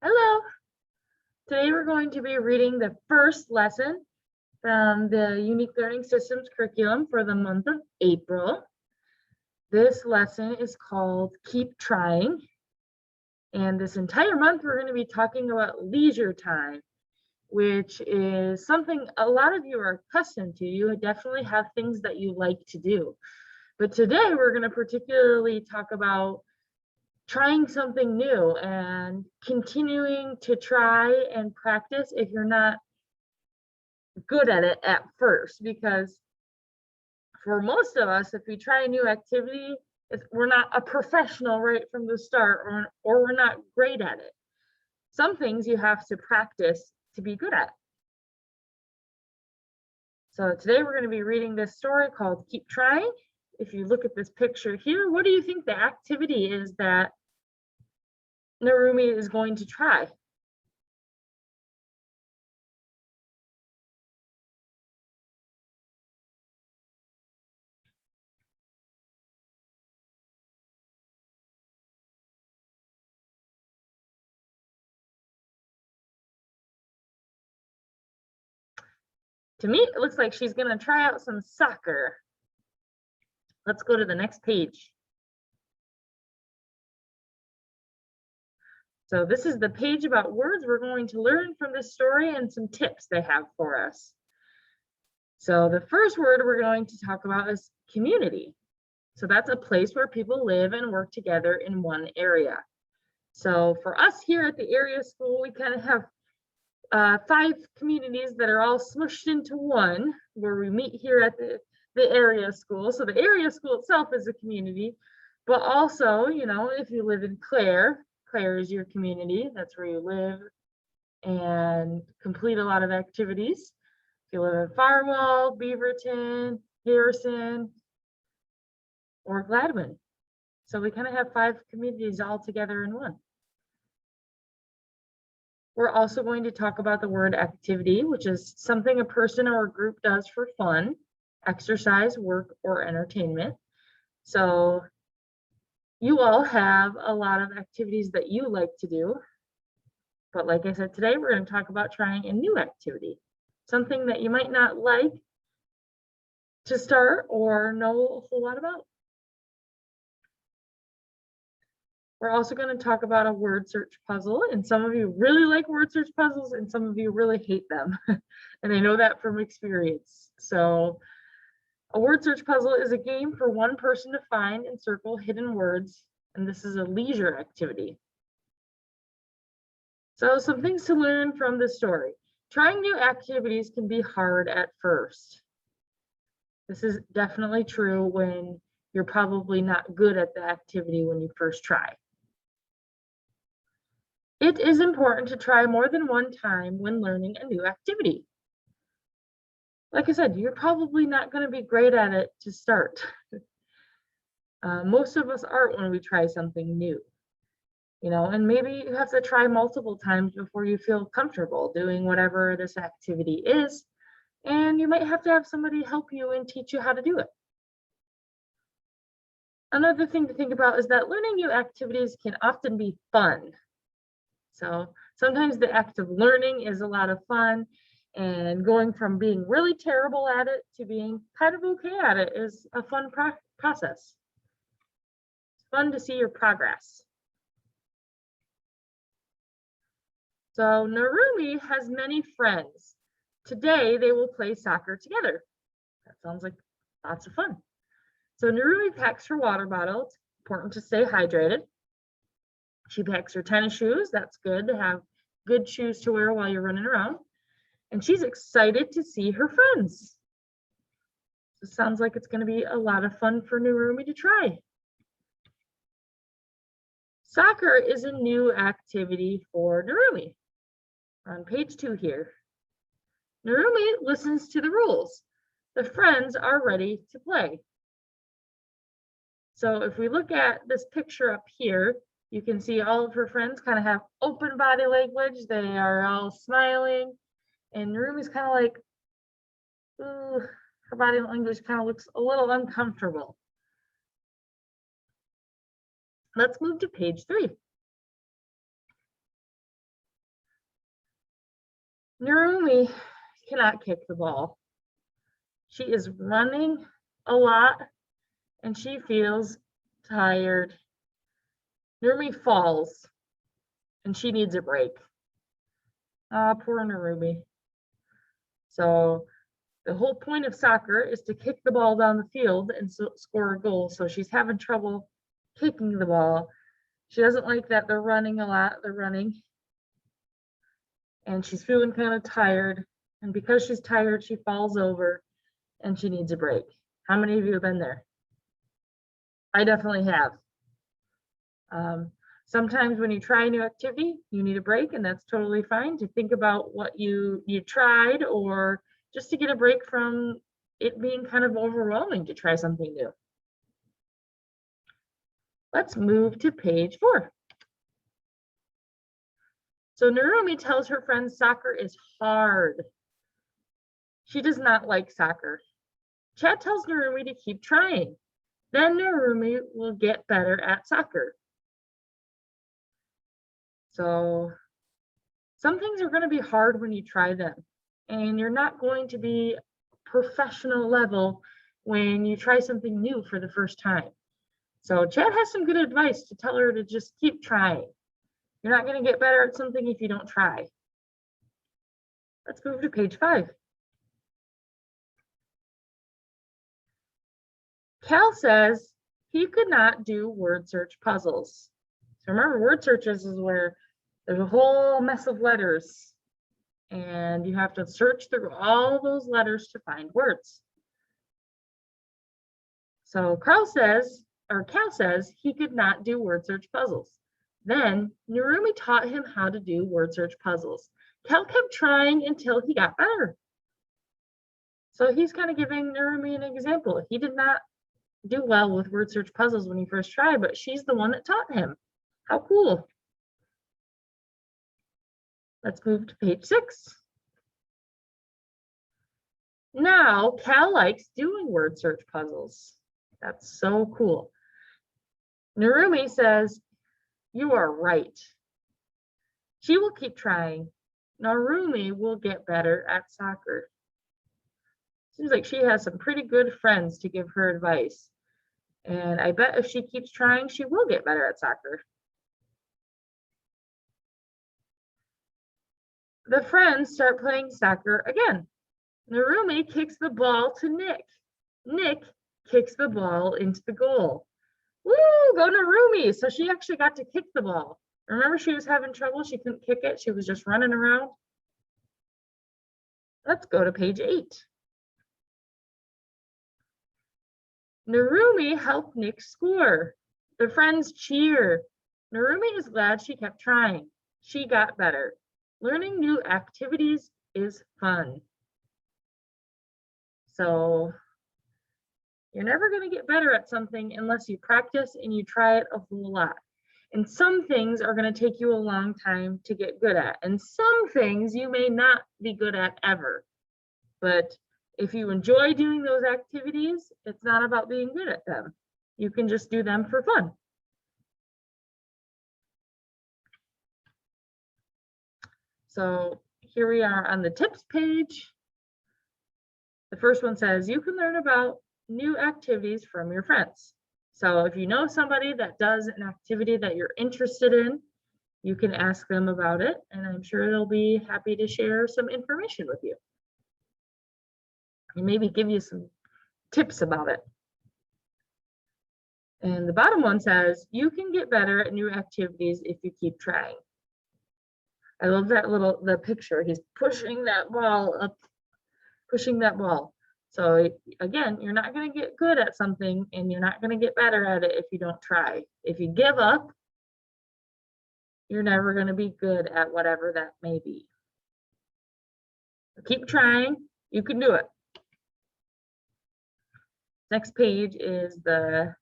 Hello. Today we're going to be reading the first lesson from the Unique Learning Systems curriculum for the month of April. This lesson is called Keep Trying. And this entire month we're going to be talking about leisure time, which is something a lot of you are accustomed to. You definitely have things that you like to do. But today we're going to particularly talk about trying something new and continuing to try and practice if you're not good at it at first, because for most of us, if we try a new activity, we're not a professional right from the start, or we're not great at it. Some things you have to practice to be good at. So today we're going to be reading this story called Keep Trying. If you look at this picture here, what do you think the activity is that Narumi is going to try? To me, it looks like she's going to try out some soccer. Let's go to the next page. So this is the page about words we're going to learn from this story and some tips they have for us. So the first word we're going to talk about is community. So that's a place where people live and work together in one area. So for us here at the area school, we kind of have 5 communities that are all smushed into one, where we meet here at the area school. So the area school itself is a community, but also, you know, if you live in Clare is your community. That's where you live and complete a lot of activities. If you live in Farwell, Beaverton, Harrison, or Gladwin. So we kind of have 5 communities all together in one. We're also going to talk about the word activity, which is something a person or a group does for fun, exercise, work, or entertainment. So you all have a lot of activities that you like to do. But like I said, today we're going to talk about trying a new activity, something that you might not like to start or know a whole lot about. We're also going to talk about a word search puzzle, and some of you really like word search puzzles and some of you really hate them. And I know that from experience. So a word search puzzle is a game for one person to find and circle hidden words, and this is a leisure activity. So some things to learn from this story. Trying new activities can be hard at first. This is definitely true when you're probably not good at the activity when you first try. It is important to try more than one time when learning a new activity. Like I said, you're probably not going to be great at it to start. Most of us aren't when we try something new. You know, and maybe you have to try multiple times before you feel comfortable doing whatever this activity is, and you might have to have somebody help you and teach you how to do it. Another thing to think about is that learning new activities can often be fun. So sometimes the act of learning is a lot of fun, and going from being really terrible at it to being kind of okay at it is a fun process. It's fun to see your progress. So Narumi has many friends. Today they will play soccer together. That sounds like lots of fun. So Narumi packs her water bottle. It's important to stay hydrated. She packs her tennis shoes. That's good to have good shoes to wear while you're running around. And she's excited to see her friends. So it sounds like it's going to be a lot of fun for Narumi to try. Soccer is a new activity for Narumi. On page 2 here. Narumi listens to the rules. The friends are ready to play. So if we look at this picture up here, you can see all of her friends kind of have open body language. They are all smiling. And Narumi's kind of like, ooh, her body language kind of looks a little uncomfortable. Let's move to page 3. Narumi cannot kick the ball. She is running a lot and she feels tired. Narumi falls and she needs a break. Ah, poor Narumi. So the whole point of soccer is to kick the ball down the field and score a goal. So she's having trouble kicking the ball. She doesn't like that they're running a lot. They're running. And she's feeling kind of tired. And because she's tired, she falls over and she needs a break. How many of you have been there? I definitely have. Sometimes when you try a new activity, you need a break, and that's totally fine to think about what you tried, or just to get a break from it being kind of overwhelming to try something new. Let's move to page 4. So Narumi tells her friends soccer is hard. She does not like soccer. Chad tells Narumi to keep trying. Then Narumi will get better at soccer. So some things are going to be hard when you try them, and you're not going to be professional level when you try something new for the first time. So Chad has some good advice to tell her to just keep trying. You're not going to get better at something if you don't try. Let's move to page 5. Cal says he could not do word search puzzles. So remember, word searches is where there's a whole mess of letters and you have to search through all those letters to find words. So Cal says he could not do word search puzzles. Then Narumi taught him how to do word search puzzles. Cal kept trying until he got better. So he's kind of giving Narumi an example. He did not do well with word search puzzles when he first tried, but she's the one that taught him. How cool. Let's move to page 6. Now Cal likes doing word search puzzles. That's so cool. Narumi says, "You are right. She will keep trying. Narumi will get better at soccer." Seems like she has some pretty good friends to give her advice. And I bet if she keeps trying, she will get better at soccer. The friends start playing soccer again. Narumi kicks the ball to Nick. Nick kicks the ball into the goal. Woo, go Narumi. So she actually got to kick the ball. Remember, she was having trouble. She couldn't kick it. She was just running around. Let's go to page 8. Narumi helped Nick score. The friends cheer. Narumi is glad she kept trying. She got better. Learning new activities is fun. So you're never going to get better at something unless you practice and you try it a whole lot. And some things are going to take you a long time to get good at. And some things you may not be good at ever. But if you enjoy doing those activities, it's not about being good at them. You can just do them for fun. So here we are on the tips page. The first one says, you can learn about new activities from your friends. So if you know somebody that does an activity that you're interested in, you can ask them about it, and I'm sure they'll be happy to share some information with you. And maybe give you some tips about it. And the bottom one says, you can get better at new activities if you keep trying. I love that the picture. He's pushing that ball up, pushing that ball. So again, you're not going to get good at something and you're not going to get better at it if you don't try. If you give up, you're never going to be good at whatever that may be. Keep trying. You can do it. Next page is the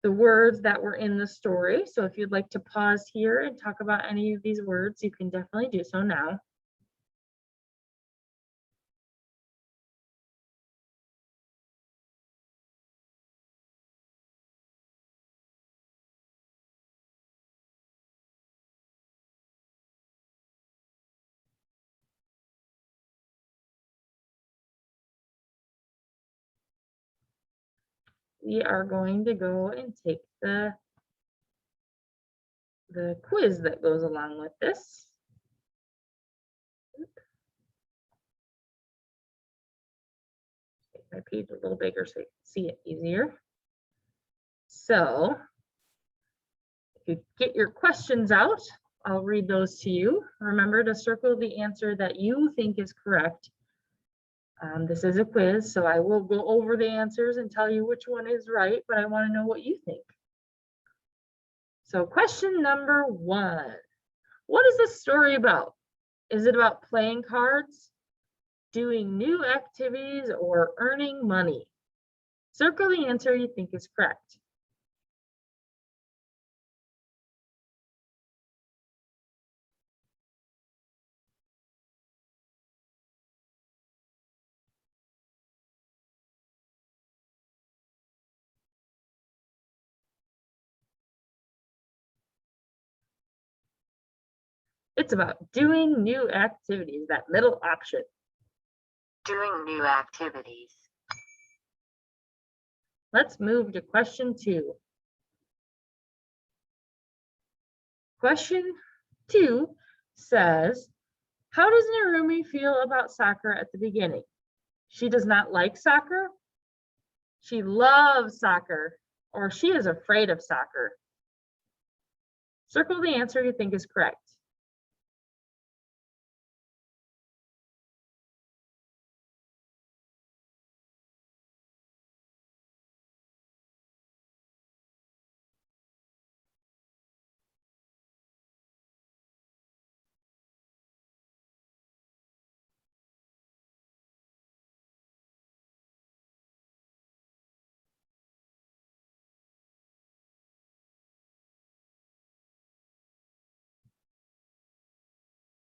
words that were in the story. So if you'd like to pause here and talk about any of these words, you can definitely do so now. we are going to go and take the quiz that goes along with this. Make my page a little bigger so you can see it easier. So if you get your questions out, I'll read those to you. Remember to circle the answer that you think is correct. This is a quiz, so I will go over the answers and tell you which one is right, but I want to know what you think. So question number 1. What is this story about? Is it about playing cards, doing new activities, or earning money? Circle the answer you think is correct. It's about doing new activities, that middle option. Doing new activities. Let's move to question 2. Question 2 says, how does Narumi feel about soccer at the beginning? She does not like soccer, she loves soccer, or she is afraid of soccer. Circle the answer you think is correct.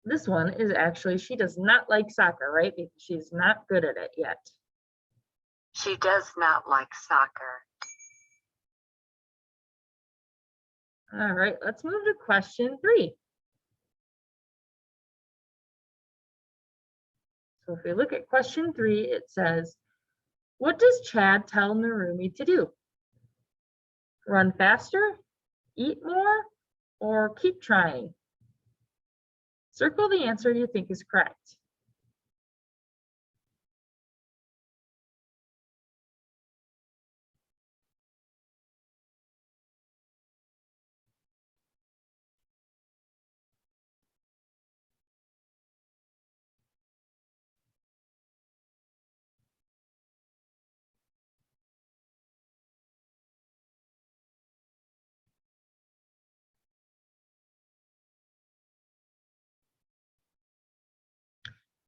This one is actually, she does not like soccer, right? Because she's not good at it yet. She does not like soccer. All right, let's move to question 3. So if we look at question 3, it says, what does Chad tell Narumi to do? Run faster, eat more, or keep trying? Circle the answer you think is correct.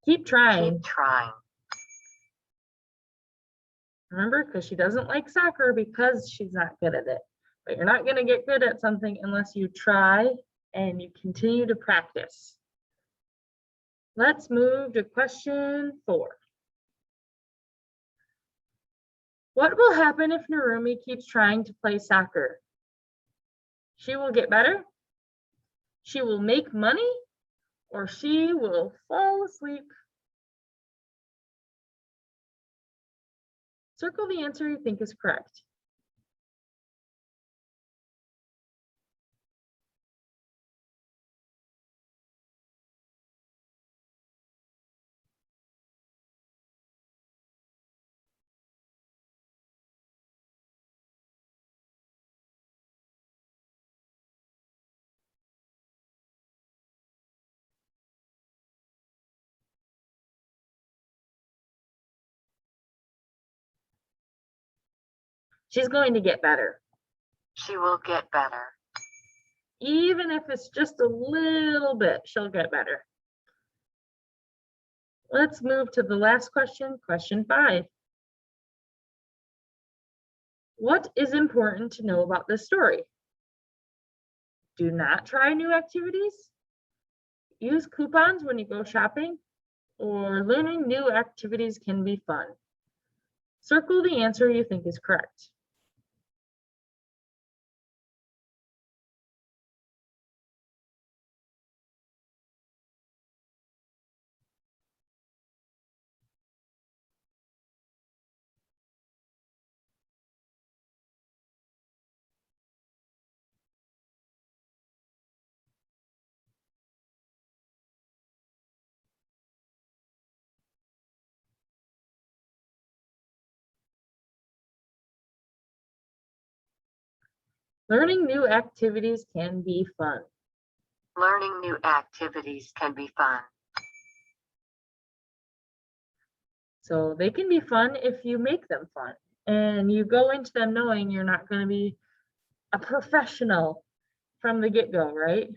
Keep trying. Keep trying. Remember, because she doesn't like soccer because she's not good at it. But you're not going to get good at something unless you try and you continue to practice. Let's move to question 4. What will happen if Narumi keeps trying to play soccer? She will get better, she will make money, or she will fall asleep. Circle the answer you think is correct. She's going to get better. She will get better. Even if it's just a little bit, she'll get better. Let's move to the last question, question 5. What is important to know about this story? Do not try new activities. Use coupons when you go shopping, or learning new activities can be fun. Circle the answer you think is correct. Learning new activities can be fun. Learning new activities can be fun. So they can be fun if you make them fun and you go into them knowing you're not going to be a professional from the get-go, right?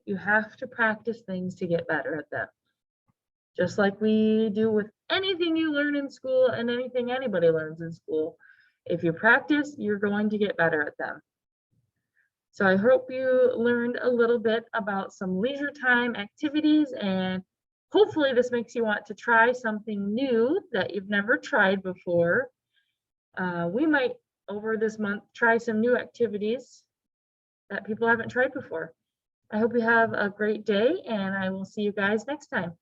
You have to practice things to get better at them. Just like we do with anything you learn in school and anything anybody learns in school. If you practice, you're going to get better at them. So I hope you learned a little bit about some leisure time activities, and hopefully this makes you want to try something new that you've never tried before. We might, over this month, try some new activities that people haven't tried before. I hope you have a great day, and I will see you guys next time.